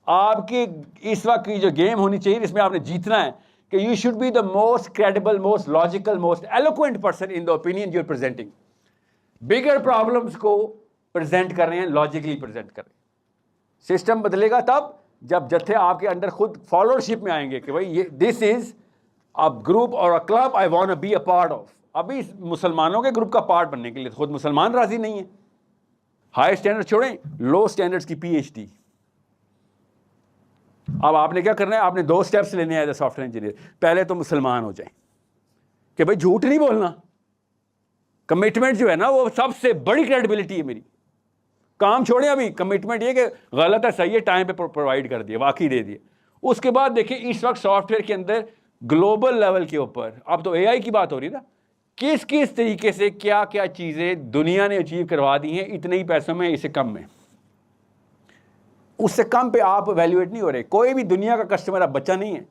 आपकी इस वक्त की जो गेम होनी चाहिए इसमें आपने जीतना है कि you should be the most credible, most logical, most eloquent person in the opinion you are presenting. Bigger problems को प्रेजेंट कर रहे हैं, लॉजिकली प्रेजेंट कर रहे हैं। सिस्टम बदलेगा तब जब जत्थे आपके अंदर खुद फॉलोअरशिप में आएंगे कि भाई ये दिस इज अ ग्रुप और a club I want to be a part of. अभी मुसलमानों के ग्रुप का पार्ट बनने के लिए खुद मुसलमान राजी नहीं है। हाई स्टैंडर्ड छोड़ें, लो स्टैंडर्ड्स की पीएचडी। अब आपने क्या करना है, आपने 2 स्टेप्स लेने हैं एज ए सॉफ्टवेयर इंजीनियर। पहले तो मुसलमान हो जाएं कि भाई झूठ नहीं बोलना। कमिटमेंट जो है ना वो सबसे बड़ी क्रेडिबिलिटी है मेरी। काम छोड़ें, अभी कमिटमेंट ये कि गलत है सही है टाइम पे प्रोवाइड कर दिया, वाकई दे दिए। उसके बाद देखिए इस वक्त सॉफ्टवेयर के अंदर ग्लोबल लेवल के ऊपर, अब तो एआई की बात हो रही है ना, किस किस तरीके से क्या क्या चीज़ें दुनिया ने अचीव करवा दी हैं इतने ही पैसों में, इससे कम में, उससे कम पे आप वैल्यूएट नहीं हो रहे। कोई भी दुनिया का कस्टमर अब बच्चा नहीं है।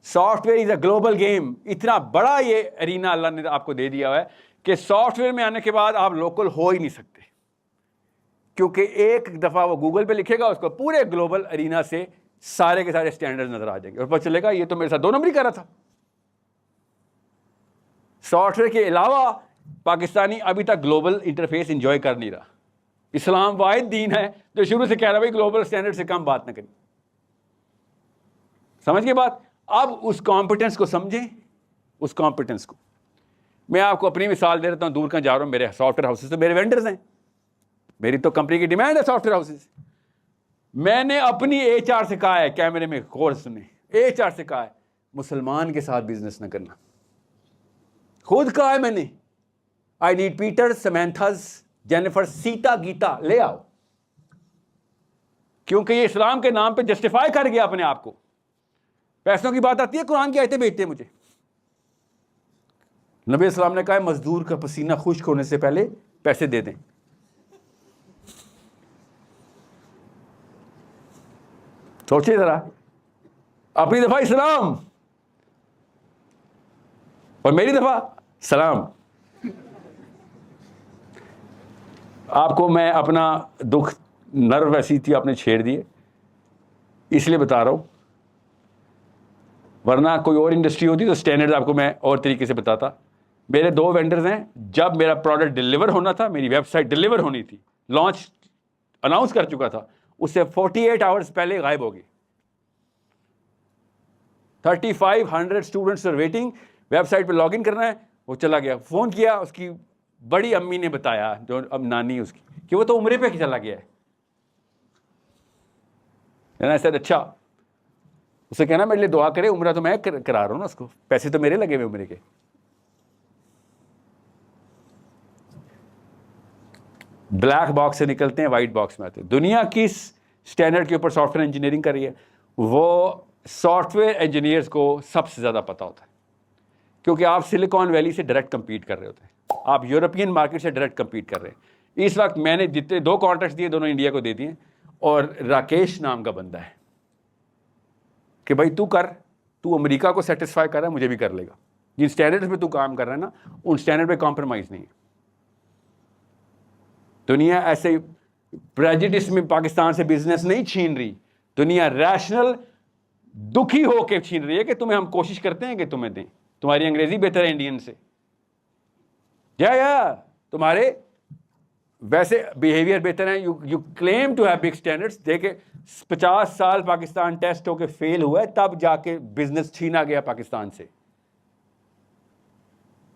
Software is a global game. इतना बड़ा ये एरिना अल्लाह ने आपको दे दिया हुआ है कि सॉफ्टवेयर में आने के बाद आप लोकल हो ही नहीं सकते, क्योंकि एक दफ़ा वो गूगल पे लिखेगा उसको पूरे ग्लोबल एरिना से सारे के सारे स्टैंडर्ड नजर आ जाएंगे और पता चलेगा ये तो मेरे साथ 2 नंबर ही कर रहा था। सॉफ्टवेयर के अलावा पाकिस्तानी अभी तक ग्लोबल इंटरफेस इंजॉय कर नहीं रहा। इस्लाम वाहिद दीन है जो शुरू से कह रहा है भाई ग्लोबल स्टैंडर्ड से कम बात ना करें। समझ के बात। अब उस कॉम्पिटेंस को समझें। उस कॉम्पिटेंस को मैं आपको अपनी मिसाल दे देता हूं, दूर कहां जा रहा हूं। मेरे सॉफ्टवेयर हाउसेस तो मेरे वेंडर्स हैं, मेरी तो कंपनी की डिमांड है सॉफ्टवेयर हाउसेस। मैंने अपनी एचआर से कहा है, कैमरे में कोर्स सुने, एचआर से कहा है मुसलमान के साथ बिजनेस ना करना। खुद कहा है मैंने, I need Peter, Samantha's, Jennifer, Sita, Gita ले आओ, क्योंकि ये इस्लाम के नाम पे जस्टिफाई कर गया अपने आप को। पैसों की बात आती है, कुरान की आयतें भेजते हैं मुझे। नबी इस्लाम ने कहा है मजदूर का पसीना खुश्क होने से पहले पैसे दे दें। सोचिए जरा, अपनी दफा इस्लाम और मेरी दफा सलाम। आपको मैं अपना दुख, नर्व ऐसी थी आपने छेड़ दिए, इसलिए बता रहा हूं, वरना कोई और इंडस्ट्री होती तो स्टैंडर्ड आपको मैं और तरीके से बताता। मेरे 2 वेंडर्स हैं, जब मेरा प्रोडक्ट डिलीवर होना था, मेरी वेबसाइट डिलीवर होनी थी, लॉन्च अनाउंस कर चुका था, उससे 48 आवर्स पहले गायब हो गई। 3500 स्टूडेंट्स आर वेटिंग, वेबसाइट पे लॉगिन करना है, वो चला गया। फ़ोन किया, उसकी बड़ी अम्मी ने बताया, जो अब नानी है उसकी, कि वो तो उम्रे पे चला गया है। ऐसा अच्छा, उसे कहना मेरे लिए दुआ करे, उम्रा तो मैं करा रहा हूँ ना उसको, पैसे तो मेरे लगे हुए उम्रे के। ब्लैक बॉक्स से निकलते हैं, वाइट बॉक्स में आते हैं। दुनिया किस स्टैंडर्ड के ऊपर सॉफ्टवेयर इंजीनियरिंग कर रही है, वो सॉफ्टवेयर इंजीनियर्स को सबसे ज़्यादा पता होता है, क्योंकि आप सिलिकॉन वैली से डायरेक्ट कंपीट कर रहे होते हैं, आप यूरोपियन मार्केट से डायरेक्ट कंपीट कर रहे हैं। इस वक्त मैंने जितने 2 कॉन्ट्रैक्ट्स दिए, दोनों इंडिया को दे दिए, और राकेश नाम का बंदा है कि भाई तू कर, तू अमेरिका को सेटिस्फाई कर रहा है, मुझे भी कर लेगा। जिन स्टैंडर्ड्स पे तू काम कर रहा है ना, उन स्टैंडर्ड पे कॉम्प्रोमाइज़ नहीं है। दुनिया ऐसे प्रेजुडिस में पाकिस्तान से बिजनेस नहीं छीन रही, दुनिया रैशनल दुखी होकर छीन रही है कि तुम्हें हम कोशिश करते हैं कि तुम्हें दें, तुम्हारी अंग्रेजी बेहतर है इंडियन से, या तुम्हारे वैसे बिहेवियर बेहतर है, you claim to have big standards. देखे 50 साल पाकिस्तान टेस्ट होके फेल हुआ है, तब जाके बिजनेस छीना गया पाकिस्तान से।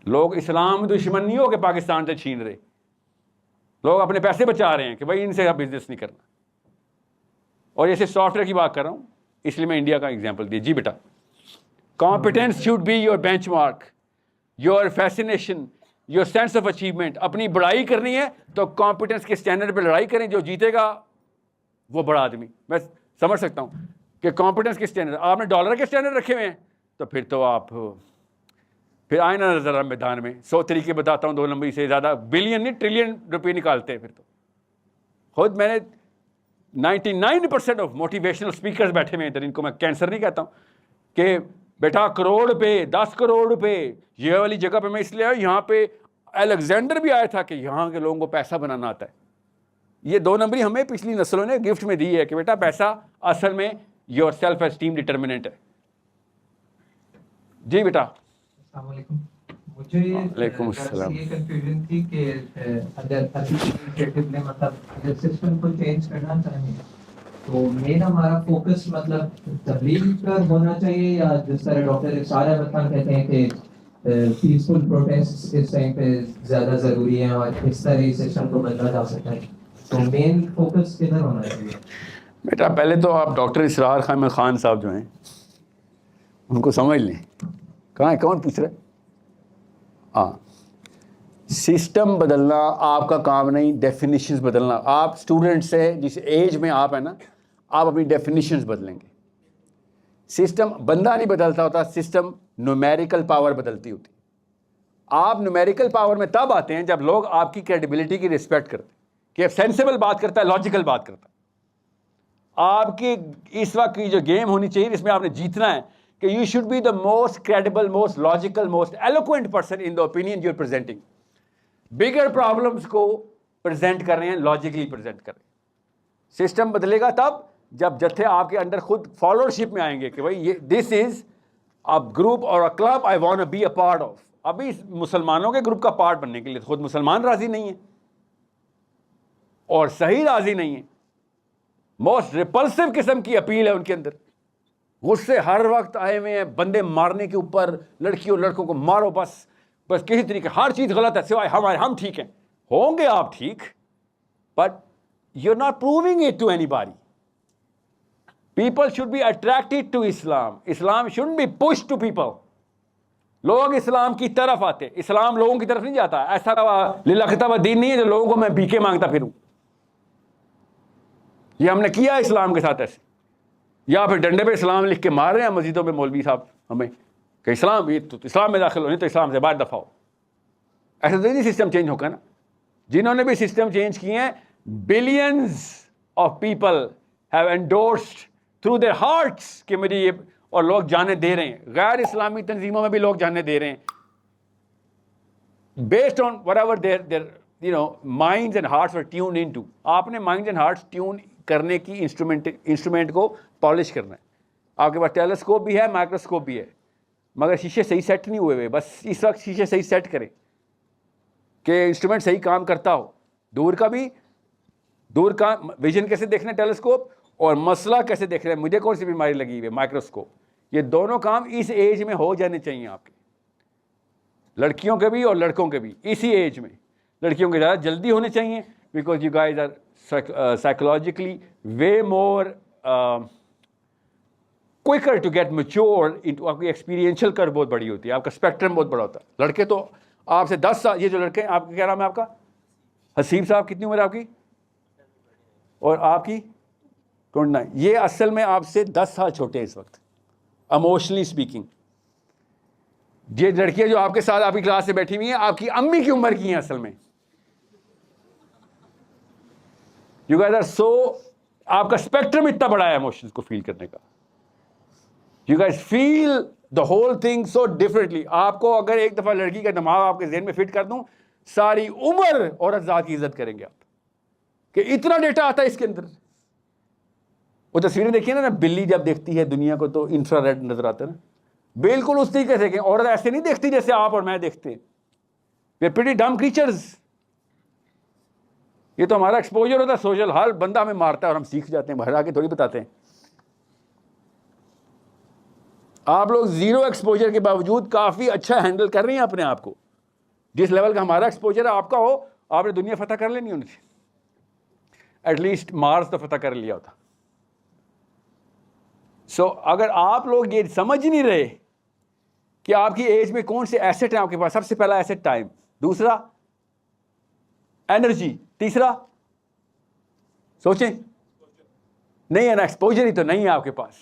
लोग इस्लाम दुश्मन नहीं हो के पाकिस्तान से छीन रहे, लोग अपने पैसे बचा रहे हैं कि भाई इनसे अब बिजनेस नहीं करना। और जैसे सॉफ्टवेयर की बात कर रहा हूं, इसलिए मैं इंडिया का एग्जांपल दिया। जी बेटा, competence should be your benchmark, your fascination, your sense of achievement. अपनी बड़ाई करनी है तो कॉम्पिटेंस के स्टैंडर्ड पे लड़ाई करें, जो जीतेगा वो बड़ा आदमी। मैं समझ सकता हूं कि कॉम्पिटेंस के स्टैंडर्ड, आपने डॉलर के स्टैंडर्ड रखे हुए हैं, तो फिर तो आप फिर आए ना ज़रा मैदान में। 100 तरीके बताता हूँ, 2 नंबर से ज़्यादा, बिलियन नहीं ट्रिलियन रुपये निकालते हैं फिर तो। खुद मैंने 99% ऑफ मोटिवेशनल स्पीकर्स बैठे हुए हैं इधर, इनको मैं कैंसर नहीं कहता हूँ कि बेटा करोड़ रुपये, 10 करोड़ रुपये, ये वाली जगह पे मैं इसलिए आया, यहाँ पे अलेक्जेंडर भी आया था कि यहाँ के लोगों को पैसा बनाना आता है। ये 2 नंबरी हमें पिछली नस्लों ने गिफ्ट में दी है कि बेटा पैसा असल में योर सेल्फ एस्टीम डिटर्मिनेंट है। जी बेटा। मुझे ये कंफ्यूजन थी कि अगर एडमिनिस्ट्रेटिव ने मतलब अगर सिस्टम को चेंज करना चाहिए तो मेन हमारा फोकस मतलब तबलीग पर होना चाहिए, या जिस तरह डॉक्टर इरशाद अहमद खान कहते हैं कि पीसफुल प्रोटेस्ट इस टाइम पे ज़्यादा ज़रूरी है और इस तरह सिस्टम को बदला जा सकता है, तो मेन फोकस किधर होना चाहिए? बेटा पहले तो आप डॉक्टर इसरार अहमद खान साहब जो हैं उनको समझ लें। कहाँ है, कौन पूछ रहा है? हाँ, सिस्टम बदलना आपका काम नहीं, डेफिनेशंस बदलना। आप स्टूडेंट से जिस एज में आप है ना, आप अपनी डेफिनेशंस बदलेंगे। सिस्टम बंदा नहीं बदलता होता, सिस्टम न्यूमेरिकल पावर बदलती होती। आप न्यूमेरिकल पावर में तब आते हैं जब लोग आपकी क्रेडिबिलिटी की रिस्पेक्ट करते हैं कि अब सेंसिबल बात करता है, लॉजिकल बात करता है। आपकी इस वक्त की जो गेम होनी चाहिए इसमें आपने जीतना है कि you should be the most credible, most logical, most eloquent person in the opinion you are presenting. Bigger problems को प्रेजेंट कर रहे हैं, लॉजिकली प्रेजेंट कर रहे हैं। सिस्टम बदलेगा तब जब जत्थे आपके अंदर खुद फॉलोअरशिप में आएंगे कि भाई ये दिस इज अ ग्रुप और a club I want to be a part of. अभी मुसलमानों के ग्रुप का पार्ट बनने के लिए खुद मुसलमान राजी नहीं है और सही राजी नहीं है। मोस्ट रिपल्सिव किस्म की अपील है उनके अंदर, गुस्से हर वक्त आए हुए हैं बंदे मारने के ऊपर, लड़कियों लड़कों को मारो बस किसी तरीके, हर चीज गलत है सिवाय हमारे, हम ठीक हैं। होंगे आप ठीक, but you are not proving it to anybody. People should be attracted to Islam, Islam should be push to people. लोग इस्लाम की तरफ आते, इस्लाम लोगों की तरफ नहीं जाता। ऐसा लिलखता दीन नहीं है जो लोगों को मैं भीखे मांगता फिरूं। ये हमने किया इस्लाम के साथ ऐसे, या फिर डंडे पे इस्लाम लिख के मार रहे हैं मस्जिदों में मौलवी साहब हमें कि इस्लाम, ये तो इस्लाम में दाखिल हो, नहीं तो इस्लाम से बाहर दफा हो। ऐसा तो नहीं सिस्टम चेंज होगा ना। जिन्होंने भी सिस्टम चेंज किए हैं, billions of people have endorsed through their hearts कि मुझे ये, और लोग जाने दे रहे हैं। गैर इस्लामी तंजीमों में भी लोग जाने दे रहे हैं based on whatever their minds and hearts were tuned into. आपने माइंड्स एंड हार्ट्स ट्यून करने की इंस्ट्रूमेंट को पॉलिश करना है। आपके पास टेलीस्कोप भी है, माइक्रोस्कोप भी है, मगर शीशे सही सेट नहीं हुए हुए। बस इस वक्त शीशे सही सेट करें कि इंस्ट्रूमेंट सही काम करता हो। दूर का विजन कैसे देखना है टेलीस्कोप, और मसला कैसे देख रहे हैं, मुझे कौन सी बीमारी लगी हुई है, माइक्रोस्कोप। ये दोनों काम इस एज में हो जाने चाहिए आपके, लड़कियों के भी और लड़कों के भी इसी एज में। लड़कियों के ज़्यादा जल्दी होने चाहिए because you guys are psychologically way more quicker to get mature into. आपकी एक्सपीरियंशियल कर्व बहुत बड़ी होती है, आपका स्पेक्ट्रम बहुत बड़ा होता है। लड़के तो आपसे 10 साल, ये जो लड़के हैं, आपका क्या नाम है आपका? हसीब साहब, कितनी उम्र है आपकी? और आपकी 29। ये असल में आपसे 10 साल छोटे हैं इस वक्त, इमोशनली स्पीकिंग। ये लड़कियां जो आपके साथ आपकी क्लास से बैठी हुई हैं, आपकी अम्मी की उम्र की हैं असल में। यू गाइस आर सो, आपका स्पेक्ट्रम इतना बड़ा है इमोशंस को फील करने का। You guys feel the whole thing so differently. आपको अगर एक दफा लड़की का दिमाग आपके ज़हन में फिट कर दूं, सारी उम्र औरत ज़ात की इज्जत करेंगे आप कि इतना डेटा आता है इसके अंदर। वो तस्वीरें देखिए ना, बिल्ली जब देखती है दुनिया को तो इंफ्रारेड नजर आता है ना, बिल्कुल उस तरीके से कि औरत ऐसे नहीं देखती जैसे आप और मैं देखते हैं। वी आर प्रीटी डम क्रीचर्स। ये तो हमारा एक्सपोजर होता है सोशल। हर बंदा हमें मारता है और हम सीख जाते हैं, बाहर आके थोड़ी बताते हैं। आप लोग जीरो एक्सपोजर के बावजूद काफ़ी अच्छा हैंडल कर रही हैं अपने आप को। जिस लेवल का हमारा एक्सपोजर है आपका हो, आपने दुनिया फतह कर लेनी होनी थी, एटलीस्ट मार्स तो फतह कर लिया होता। सो अगर आप लोग ये समझ नहीं रहे कि आपकी एज में कौन से एसेट हैं आपके पास, सबसे पहला एसेट टाइम, दूसरा एनर्जी, तीसरा सोचें नहीं है ना, एक्सपोजर ही तो नहीं है आपके पास।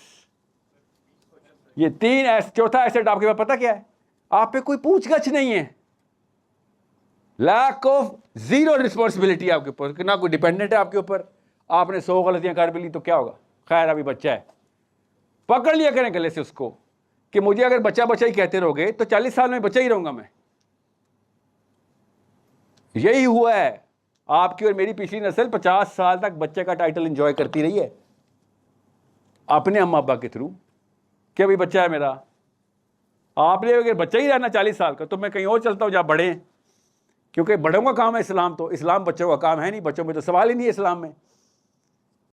ये तीन, चौथा एसेट आपके पास पता क्या है? आप पे कोई पूछगछ नहीं है, लैक ऑफ जीरो रिस्पॉन्सिबिलिटी आपके ऊपर, ना कोई डिपेंडेंट है आपके ऊपर। आपने 100 गलतियां कर भी ली तो क्या होगा, खैर अभी बच्चा है, पकड़ लिया करें गले से उसको कि मुझे अगर बच्चा बच्चा ही कहते रहोगे तो 40 साल में बच्चा ही रहूंगा मैं। यही हुआ है। आपकी और मेरी पिछली नस्ल 50 साल तक बच्चे का टाइटल एंजॉय करती रही है अपने अम्मा अब्बा के थ्रू कि भाई बच्चा है मेरा। आपने अगर बच्चा ही रहना 40 साल का तो मैं कहीं और चलता हूँ जहाँ बड़े हैं, क्योंकि बड़ों का काम है इस्लाम, तो इस्लाम बच्चों का काम है नहीं, बच्चों में तो सवाल ही नहीं है इस्लाम में।